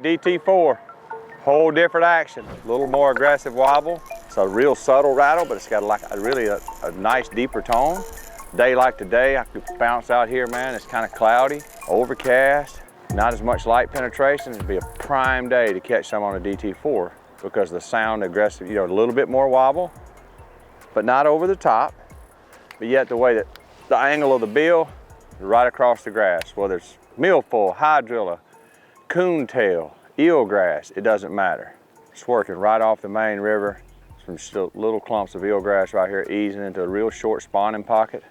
DT4, whole different action. A little more aggressive wobble. It's a real subtle rattle, but it's got like a nice deeper tone. Day like today, I could bounce out here, man. It's kind of cloudy, overcast, not as much light penetration. It'd be a prime day to catch some on a DT4 because the sound aggressive, you know, a little bit more wobble, but not over the top, but yet the way that the angle of the bill is right across the grass, whether it's milfoil, hydrilla, coontail, eelgrass, it doesn't matter. It's working right off the main river. Some still little clumps of eelgrass right here easing into a real short spawning pocket.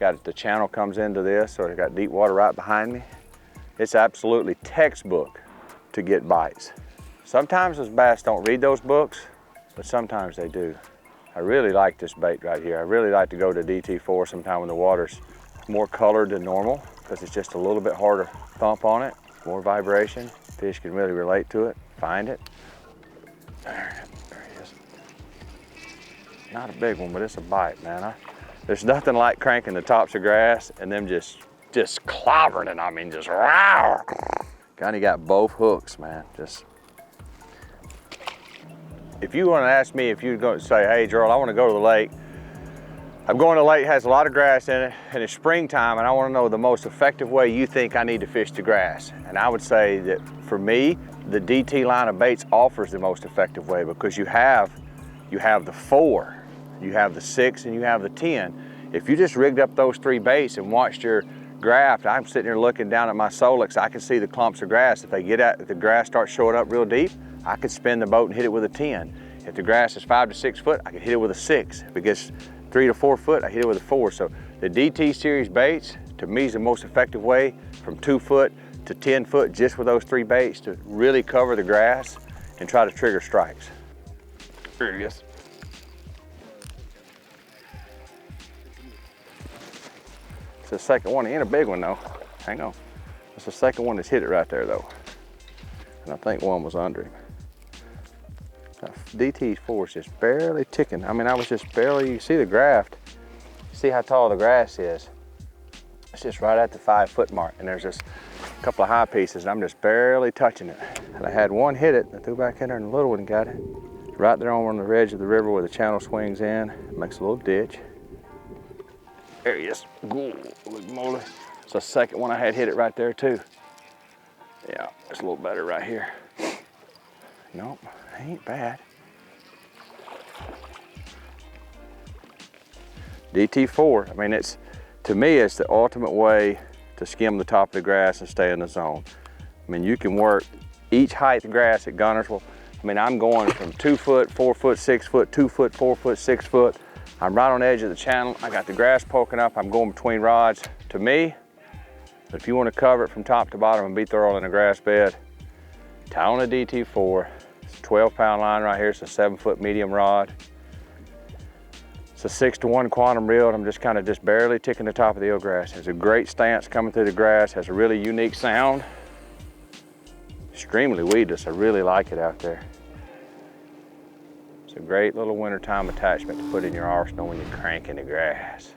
Got the channel comes into this, so I got deep water right behind me. It's absolutely textbook to get bites. Sometimes those bass don't read those books, but sometimes they do. I really like this bait right here. I really like to go to DT4 sometime when the water's more colored than normal, because it's just a little bit harder thump on it, more vibration. Fish can really relate to it, find it. There he is. Not a big one, but it's a bite, man. There's nothing like cranking the tops of grass and them just clobbering it. I mean, just wow. Kinda got both hooks, man. Just. If you want to ask me if you're going to say, hey, Gerald, I want to go to the lake. I'm going to the lake, has a lot of grass in it, and it's springtime, and I want to know the most effective way you think I need to fish the grass. And I would say that for me, the DT line of baits offers the most effective way because you have the 4, you have the 6, and you have the 10. If you just rigged up those 3 baits and watched your graft, I'm sitting here looking down at my Solix, I can see the clumps of grass. If the grass starts showing up real deep, I could spin the boat and hit it with a 10. If the grass is 5 to 6 foot, I can hit it with a 6. If it gets 3 to 4 foot, I hit it with a 4. So the DT series baits, to me, is the most effective way from 2 foot to 10 foot just with those 3 baits to really cover the grass and try to trigger strikes. Here he is. It's the second one. He ain't a big one though. Hang on. It's the second one that's hit it right there though. And I think one was under him. DT4 is just barely ticking. I mean, I was just barely, you see the graft. See how tall the grass is. It's just right at the 5 foot mark. And there's just a couple of high pieces and I'm just barely touching it. And I had one hit it, I threw back in there and the little one got it. Right there on the edge of the river where the channel swings in. It makes a little ditch. There he is. Holy moly. It's the second one I had hit it right there too. Yeah, it's a little better right here. Nope, ain't bad. DT4, I mean, to me, it's the ultimate way to skim the top of the grass and stay in the zone. I mean, you can work each height of grass at Guntersville. I mean, I'm going from 2 foot, 4 foot, 6 foot, 2 foot, 4 foot, 6 foot. I'm right on the edge of the channel. I got the grass poking up. I'm going between rods. To me, if you want to cover it from top to bottom and be thorough in a grass bed, tie on a DT4. It's a 12-pound line right here. It's a 7 foot medium rod. It's a 6-to-1 quantum reel. I'm just kind of barely ticking the top of the eelgrass. Has a great stance coming through the grass. Has a really unique sound. Extremely weedless. I really like it out there. It's a great little wintertime attachment to put in your arsenal when you're cranking the grass.